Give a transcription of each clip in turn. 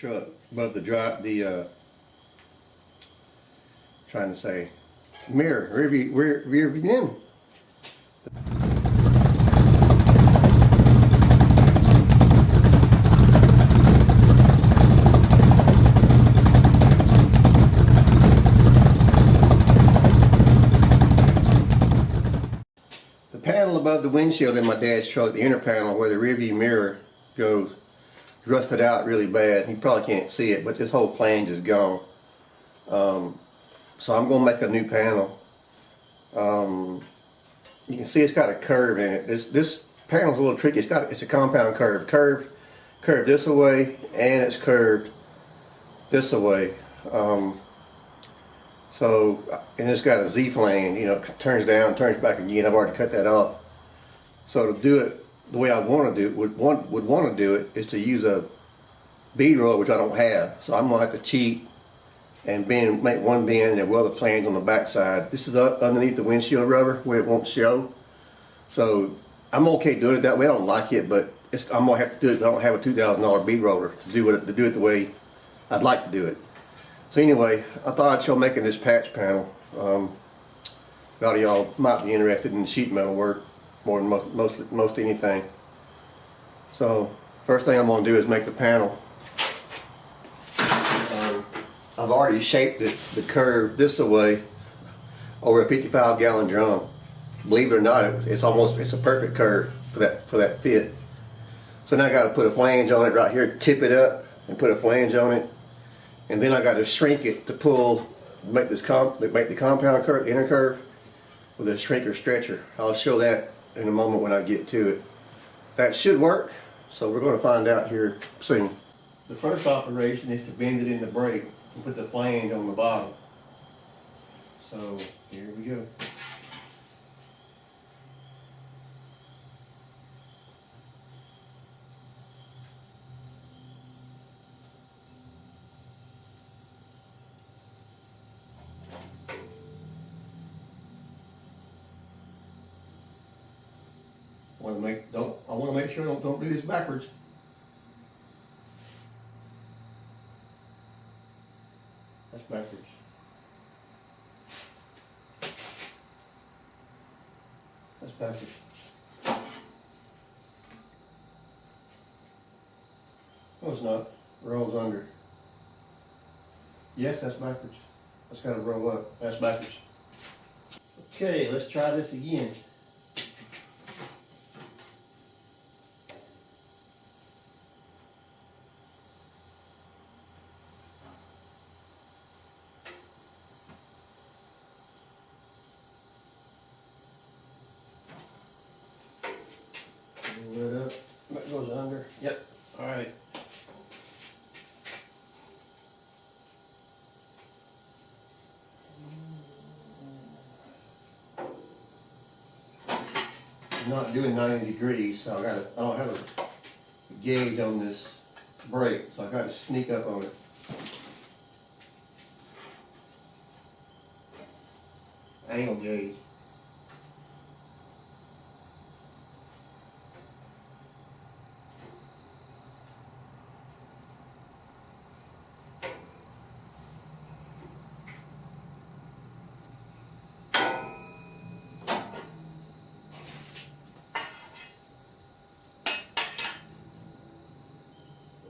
truck, above the trying to say, mirror, rear view. The panel above the windshield in my dad's truck, the inner panel where the rear view mirror goes, rusted out really bad. You probably can't see it, but this whole flange is gone. So I'm going to make a new panel. You can see it's got a curve in it. This panel's a little tricky. It's a compound curve. Curved this way, and it's curved this way. And it's got a Z flange. You know, it turns down, turns back again. I've already cut that off. So to do it the way I want to do it, would want to do it, is to use a bead roller, which I don't have. So I'm gonna have to cheat and make one bend and weld the flange on the back side. This is underneath the windshield rubber where it won't show. So I'm okay doing it that way. I don't like it, but I'm gonna have to do it. I don't have a $2,000 bead roller to do it the way I'd like to do it. So anyway, I thought I'd show making this patch panel. A lot of y'all might be interested in sheet metal work more than most anything. So first thing I'm going to do is make the panel. I've already shaped the curve this way over a 55-gallon drum. Believe it or not, it's a perfect curve for that fit. So now I got to put a flange on it right here, tip it up, and put a flange on it, and then I got to shrink it to make the compound curve, inner curve, with a shrinker stretcher. I'll show that in a moment when I get to it. That should work, so we're going to find out here soon. The first operation is to bend it in the brake and put the flange on the bottom. So here we go. I want to make sure don't do this backwards. That's backwards. That's backwards. No, it's not. Rolls under. Yes, that's backwards. That's got to roll up. That's backwards. Okay, let's try this again. Roll it up. That goes under. Yep. All right. I'm not doing 90 degrees, so I don't have a gauge on this brake, so I got to sneak up on it. Angle gauge.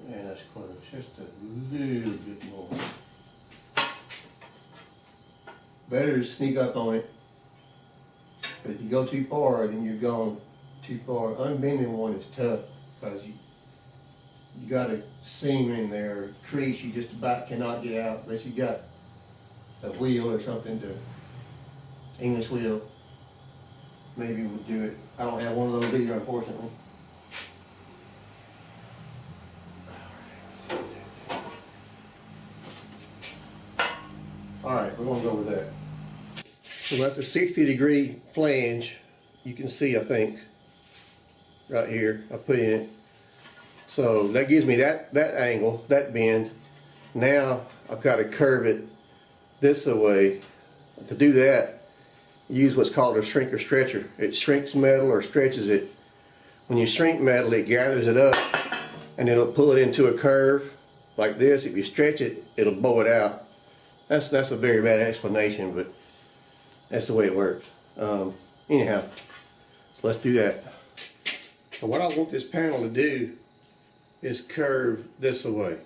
Yeah, that's close. Just a little bit more. Better to sneak up on it. But if you go too far, then you're gone too far. Unbending one is tough because you got a seam in there, a crease you just about cannot get out unless you got a wheel or something to English wheel. Maybe would do it. I don't have one of those either, unfortunately. Alright, we're going to go with that. So that's a 60-degree flange. You can see, I think, right here, I put in it. So that gives me that angle, that bend. Now I've got to curve it this way. To do that, use what's called a shrinker stretcher. It shrinks metal or stretches it. When you shrink metal, it gathers it up and it'll pull it into a curve. like this. If you stretch it, it'll bow it out. That's a very bad explanation, but that's the way it works. Anyhow, so let's do that. So what I want this panel to do is curve this way.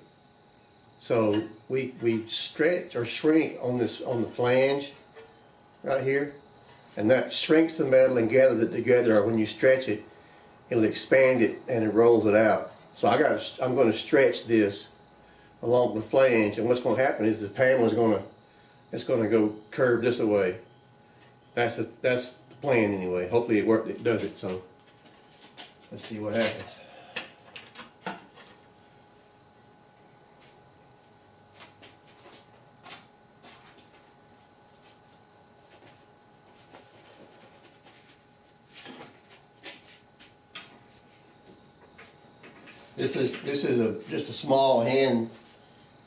So we stretch or shrink on the flange right here, and that shrinks the metal and gathers it together. Or when you stretch it, it'll expand it and it rolls it out. So I'm going to stretch this along the flange, and what's going to happen is the panel is going to go curve this way. That's the plan anyway. Hopefully it does it. So let's see what happens. This is just a small hand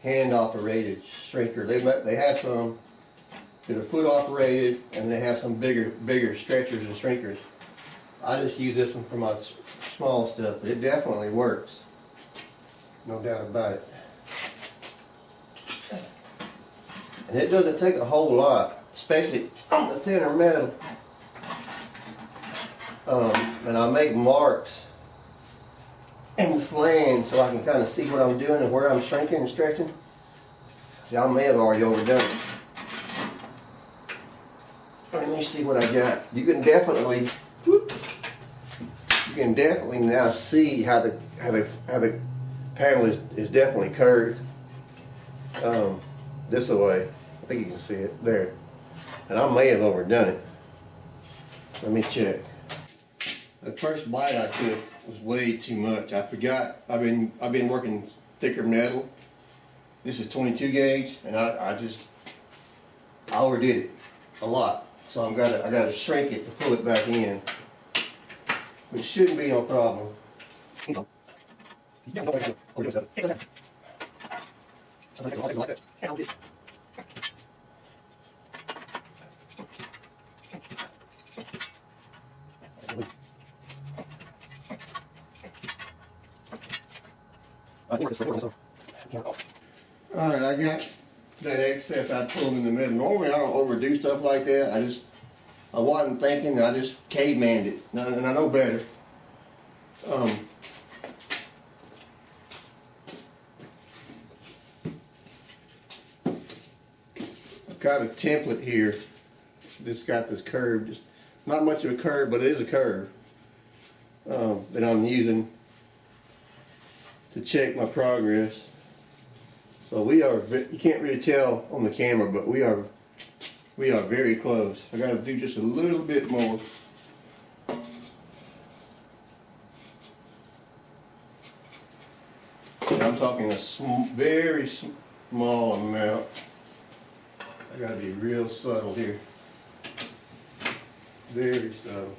operated shrinker. They have some that are foot operated, and they have some bigger stretchers and shrinkers. I just use this one for my small stuff, but it definitely works. No doubt about it. And it doesn't take a whole lot, especially on the thinner metal. And I make marks in the flange so I can kind of see what I'm doing and where I'm shrinking and stretching. See, I may have already overdone it. Let me see what I got. You can definitely now see how the panel is definitely curved this way. I think you can see it there. And I may have overdone it. Let me check. The first bite I took was way too much. I forgot. I've been working thicker metal. This is 22 gauge, and I overdid it a lot. So I gotta shrink it to pull it back in, which shouldn't be no problem. Alright, I got that excess I pulled in the middle. Normally I don't overdo stuff like that. I wasn't thinking, I just cavemanned it. And I know better. I've got a template here. This got this curve. Just not much of a curve, but it is a curve that I'm using to check my progress. So we are, you can't really tell on the camera, but we are very close. I got to do just a little bit more. And I'm talking a very small amount. I got to be real subtle here. Very subtle.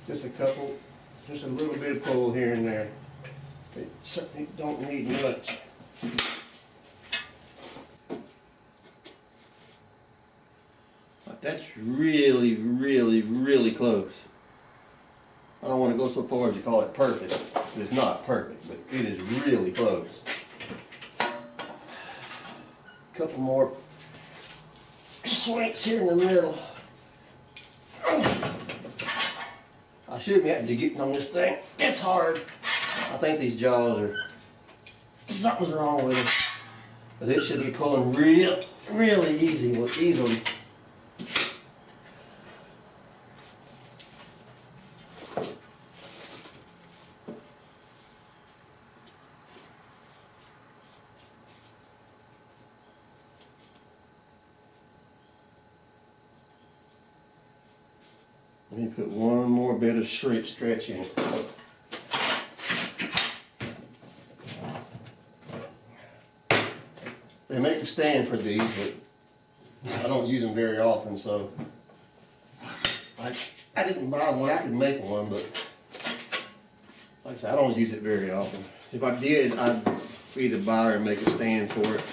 Just a little bit of pull here and there. It certainly don't need much. But that's really, really, really close. I don't want to go so far as to call it perfect. It's not perfect, but it is really close. A couple more swings here in the middle. I should be having to get on this thing. It's hard. I think these jaws are, something's wrong with it. But it should be pulling really easily. Let me put one more bit of stretch in it. They make a stand for these, but I don't use them very often, so I didn't buy one. I could make one, but like I said, I don't use it very often. If I did, I'd either buy or make a stand for it.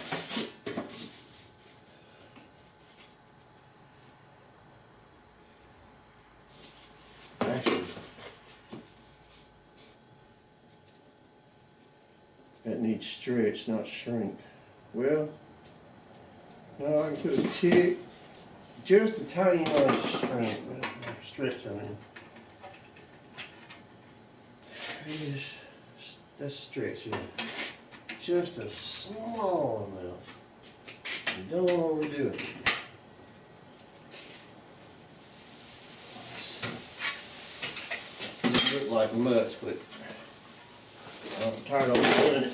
Actually, that needs need stretch, not shrink. Well, no, I can put a tick, just a tiny amount of stretch on it. Let's stretch it. Just a small amount. You don't want to overdo it. It doesn't look like much, but I'm tired of overdoing it.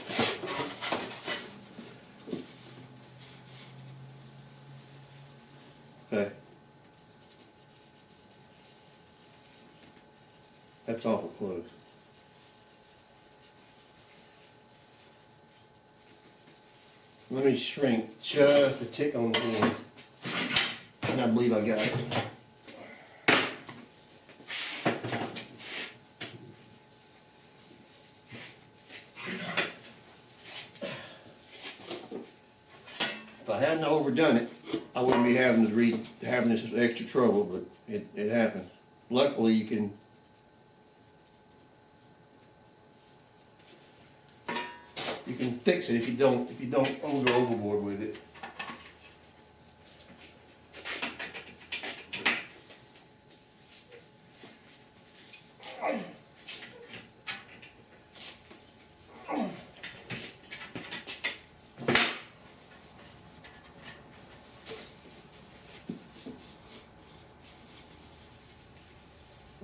Okay. That's awful close. Let me shrink just a tick on the end, and I believe I got it. If I hadn't overdone it, I wouldn't be having this extra trouble, but it happens. Luckily, you can fix it if you don't go overboard with it.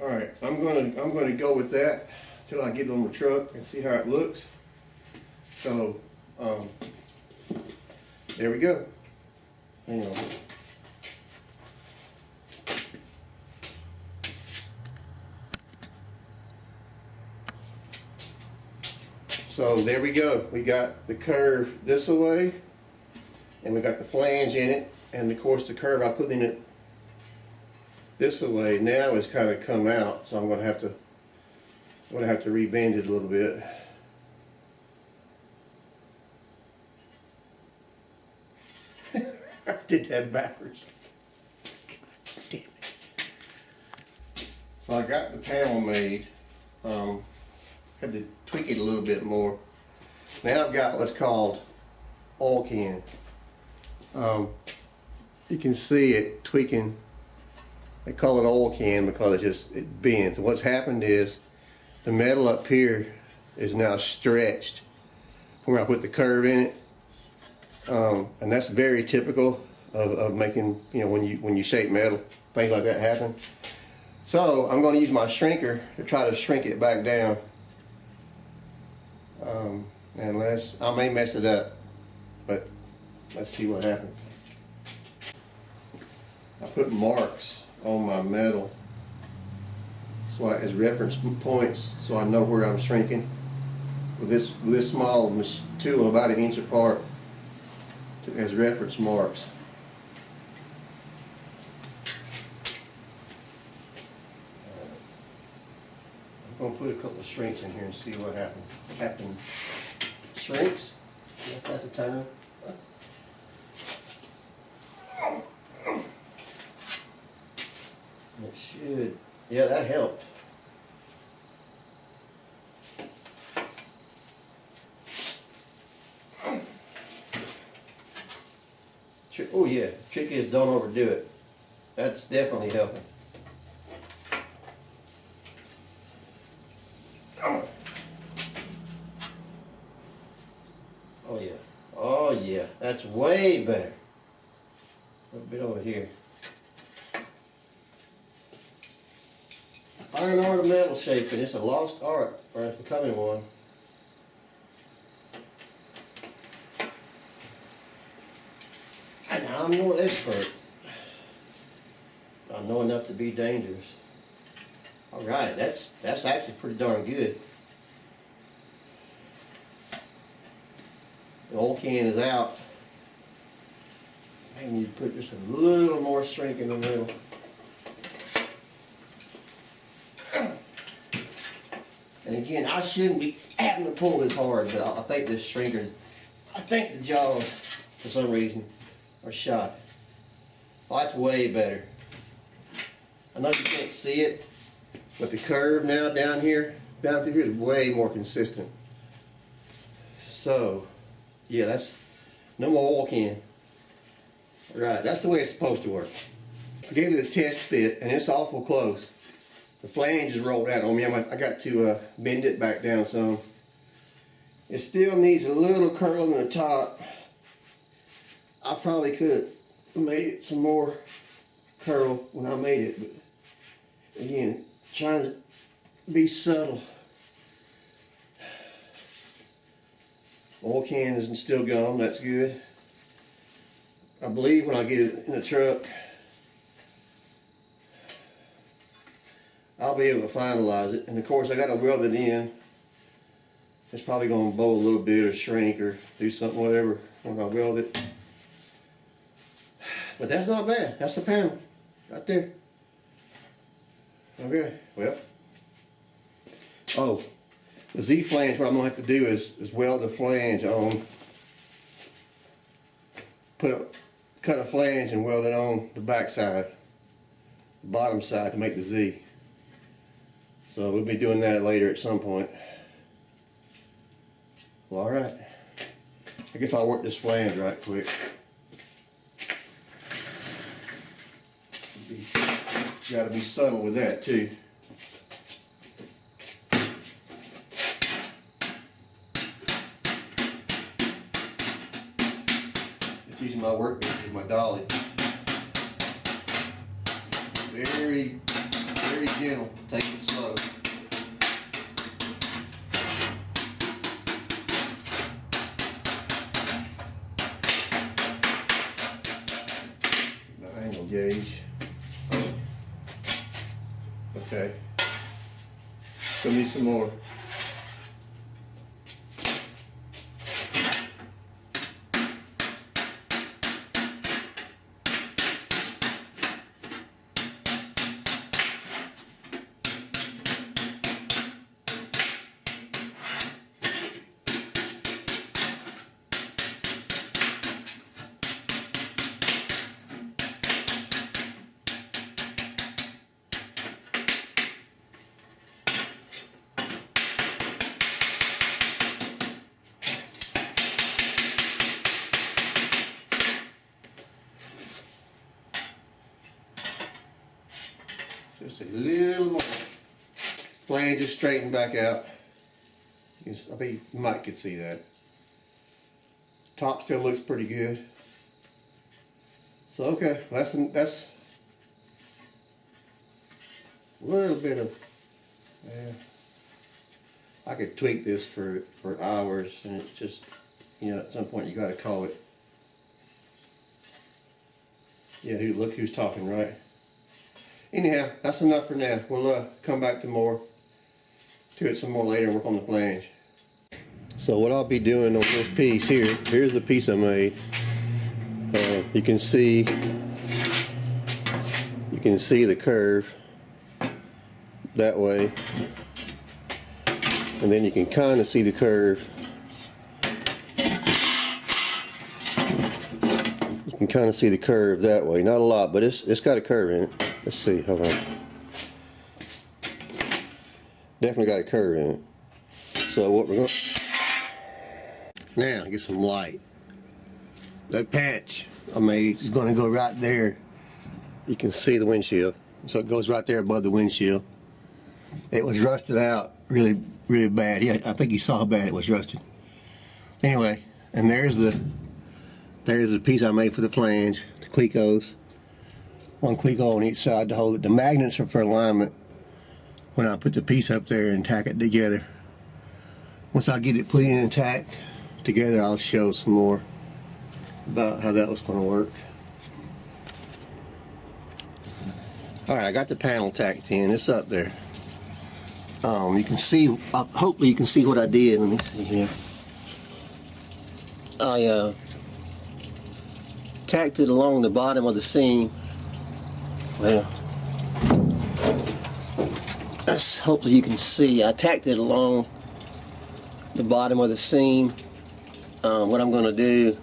All right, I'm gonna go with that till I get it on the truck and see how it looks. So, there we go. Hang on. So there we go. We got the curve this way, and we got the flange in it, and of course the curve I put in it this way now has kind of come out. So I'm gonna have to rebend it a little bit. I did that backwards. God damn it. So I got the panel made. Had to tweak it a little bit more. Now I've got what's called oil can. You can see it tweaking. They call it oil can because it bends. And what's happened is the metal up here is now stretched from where I put the curve in it. And that's very typical of making, when you shape metal, things like that happen. So I'm going to use my shrinker to try to shrink it back down. I may mess it up, but let's see what happens. I put marks on my metal as reference points, so I know where I'm shrinking. With this small tool, about 1 inch apart, as reference marks. I'm going to put a couple of shrinks in here and see what happens. Shrinks? Yeah, that's a term. It should. Yeah, that helped. Oh yeah, trick is don't overdo it. That's definitely helping. Oh yeah, oh yeah, that's way better. A little bit over here. Fine art of metal shaping. It's a lost art, or it's becoming one. I'm no expert. I know enough to be dangerous. All right, that's actually pretty darn good. The oil can is out. And you put just a little more shrink in the middle. And again, I shouldn't be having to pull this hard, but I think this shrinker, I think the jaws, for some reason, are shot. Oh, that's way better. I know you can't see it, but the curve now down through here is way more consistent. So, yeah, that's no more oil can. Right, that's the way it's supposed to work. I gave it a test fit, and it's awful close. The flange is rolled out on me. I got to bend it back down some. It still needs a little curl in the top. I probably could have made it some more curl when I made it, but again, trying to be subtle. Oil can isn't still gone, that's good. I believe when I get it in the truck, I'll be able to finalize it. And of course I got to weld it in. It's probably going to bow a little bit or shrink or do something, whatever, when I weld it. But that's not bad. That's the panel right there. Okay, well. Oh, the Z flange, what I'm going to have to do is weld the flange on. Cut a flange and weld it on the back side, the bottom side, to make the Z. So we'll be doing that later at some point. Well, alright. I guess I'll work this flange right quick. Gotta be subtle with that too. Just using my workbench with my dolly. Very, very gentle. Take it slow. The angle gauge. Okay. Still need some more. Just a little more. Flange just straightened back out. I think you might could see that. Top still looks pretty good. So okay, that's a little bit of, yeah. I could tweak this for hours, and it's just, you know, at some point you got to call it. Yeah, look who's talking, right? Anyhow, that's enough for now. We'll come back to it some more later and work on the flange. So what I'll be doing on this piece here, here's the piece I made. You can see the curve that way, and then you can kind of see the curve. You can kind of see the curve that way. Not a lot, but it's got a curve in it. Let's see, hold on. Definitely got a curve in it. So what we're going to now get some light. That patch I made is going to go right there. You can see the windshield. So it goes right there above the windshield. It was rusted out really, really bad. Yeah, I think you saw how bad it was rusted. Anyway, and there's the piece I made for the flange, the Clecos. One Cleco on each side to hold it. The magnets are for alignment when I put the piece up there and tack it together. Once I get it put in and tacked together, I'll show some more about how that was going to work. Alright, I got the panel tacked in. It's up there. You can see, hopefully you can see what I did. Let me see here. I tacked it along the bottom of the seam. Well, hopefully you can see. I tacked it along the bottom of the seam. What I'm going to do,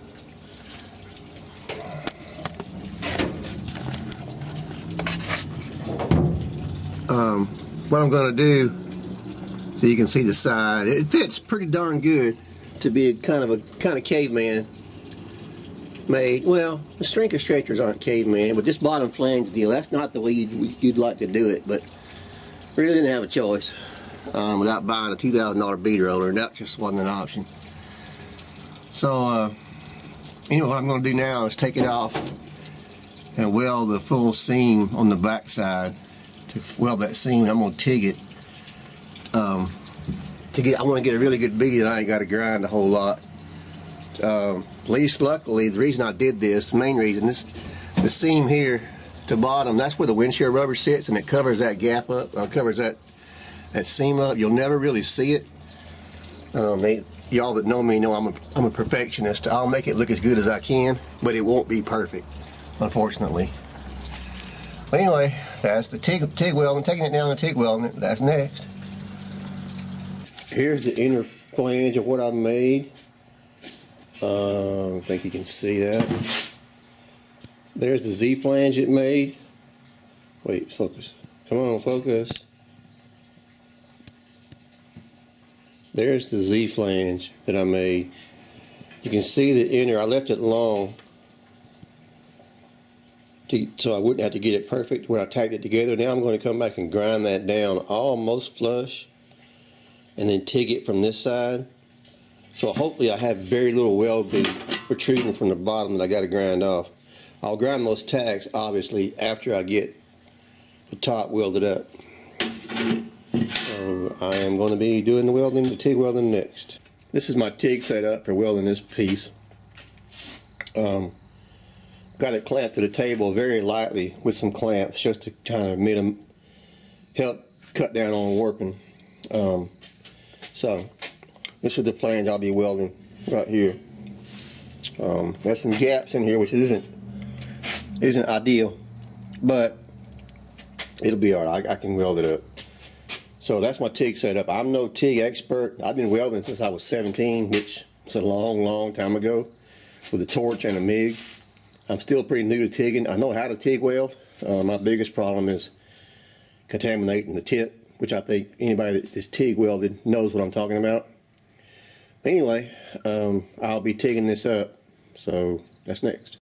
so you can see the side. It fits pretty darn good to be kind of caveman made. Well, the stringer stretchers aren't caveman, but this bottom flange deal, that's not the way you'd like to do it, but really didn't have a choice without buying a $2,000 bead roller, and that just wasn't an option. So anyway, what I'm going to do now is take it off and weld the full seam on the back side. To weld that seam, I'm going to TIG it. I want to get a really good bead that I ain't got to grind a whole lot. Least luckily, the reason I did this, the main reason, the seam here to bottom, that's where the windshield rubber sits, and it covers that gap up, covers that seam up. You'll never really see it. Y'all that know me know I'm a perfectionist. I'll make it look as good as I can, but it won't be perfect, unfortunately. But anyway, that's the TIG welding, taking it down and TIG welding it. That's next. Here's the inner flange of what I made. I think you can see that. There's the Z flange it made. Wait, focus. Come on, focus. There's the Z flange that I made. You can see the inner. I left it long so I wouldn't have to get it perfect when I tacked it together. Now I'm going to come back and grind that down almost flush and then TIG it from this side. So hopefully I have very little weld bead protruding from the bottom that I got to grind off. I'll grind those tacks obviously after I get the top welded up. So I am going to be doing the TIG welding next. This is my TIG setup for welding this piece. Got it clamped to the table very lightly with some clamps just to kind of help cut down on warping. So this is the flange I'll be welding right here. There's some gaps in here which isn't ideal, but it'll be alright. I can weld it up. So that's my TIG setup. I'm no TIG expert. I've been welding since I was 17, which is a long time ago, with a torch and a MIG. I'm still pretty new to TIGging. I know how to TIG weld. My biggest problem is contaminating the tip, which I think anybody that is TIG welded knows what I'm talking about. Anyway, I'll be TIGging this up, so that's next.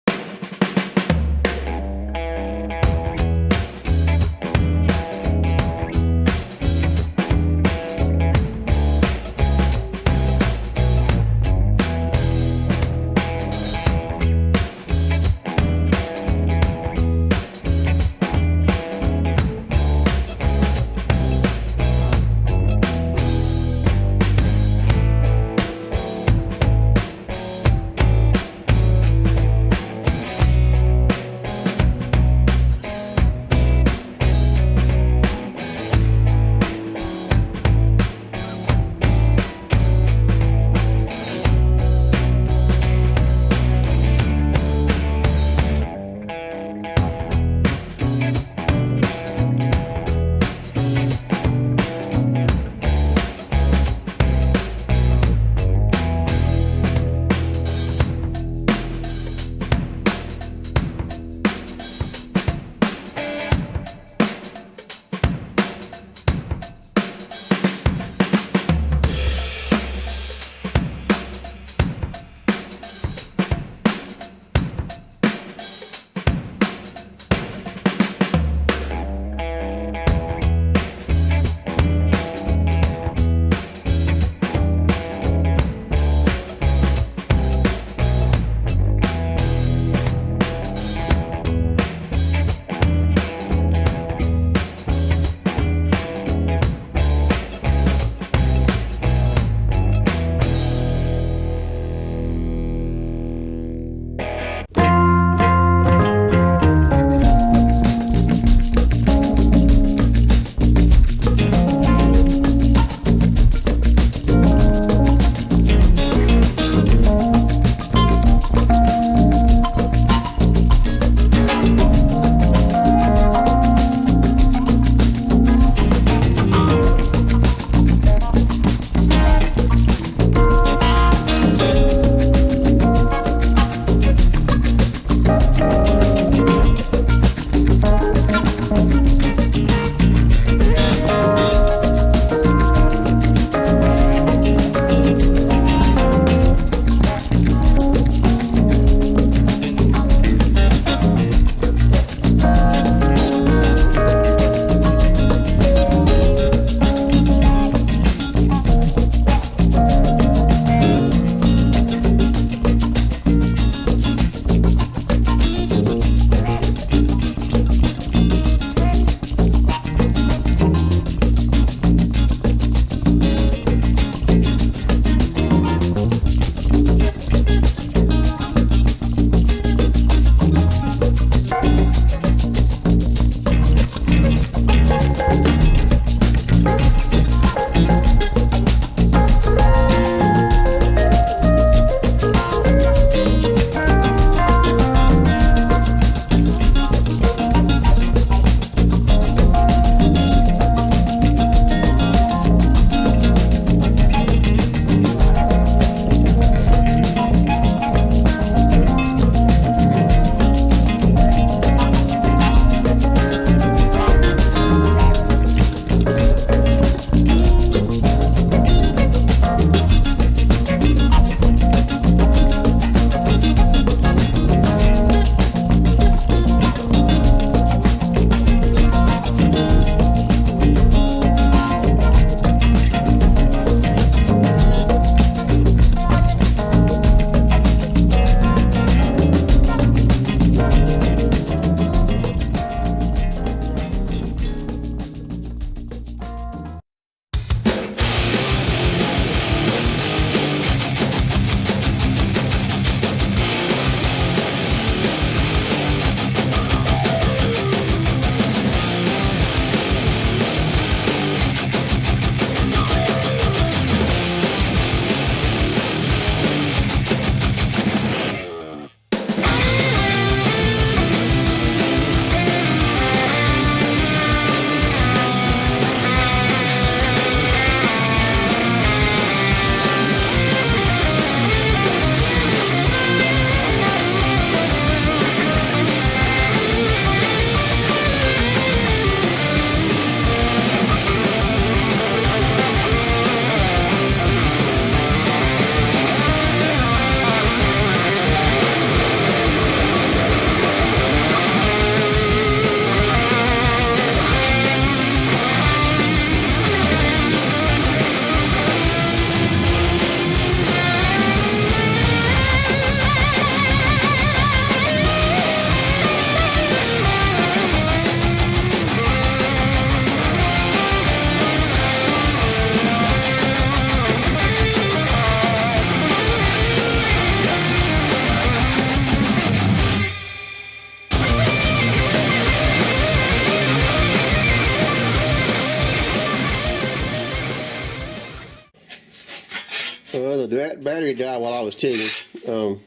battery died while I was TIGging.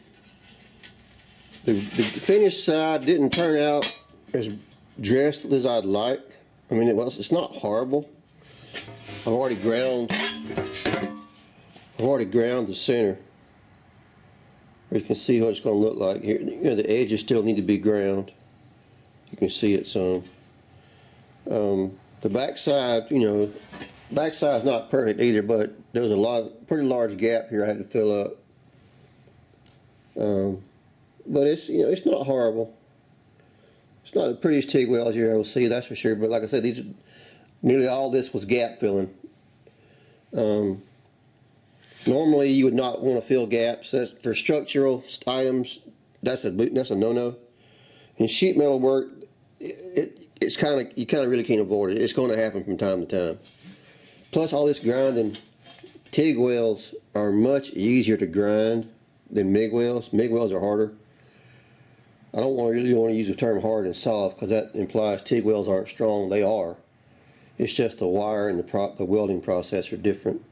The finished side didn't turn out as dressed as I'd like. I mean, it's not horrible. I've already ground the center. You can see what it's going to look like here. You know, the edges still need to be ground. You can see it some. The back side, you know, back side's not perfect either, but there was pretty large gap here I had to fill up. But it's, you know, it's not horrible. It's not the prettiest TIG welds you ever see, that's for sure. But like I said, nearly all this was gap filling. Normally you would not want to fill gaps. For structural items, that's a no-no. In sheet metal work, it's kind of, you kind of really can't avoid it. It's going to happen from time to time. Plus all this grinding, TIG welds are much easier to grind than MIG welds. MIG welds are harder. I don't really want to use the term hard and soft because that implies TIG welds aren't strong. They are. It's just the wire and the welding process are different.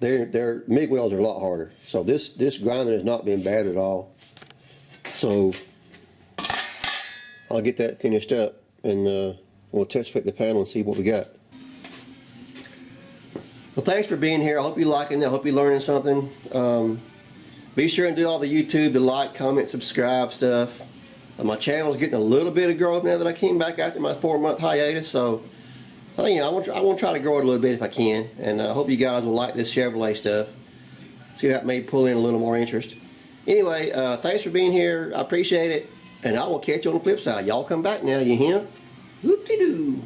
Their MIG welds are a lot harder. So this grinding has not been bad at all. So I'll get that finished up and we'll test fit the panel and see what we got. Well, thanks for being here. I hope you're liking it. I hope you're learning something. Be sure and do all the YouTube, the like, comment, subscribe stuff. My channel is getting a little bit of growth now that I came back after my 4-month hiatus. So, you know, I want to try to grow it a little bit if I can. And I hope you guys will like this Chevrolet stuff. See if that may pull in a little more interest. Anyway, thanks for being here. I appreciate it. And I will catch you on the flip side. Y'all come back now, you hear? Whoop-de-doo.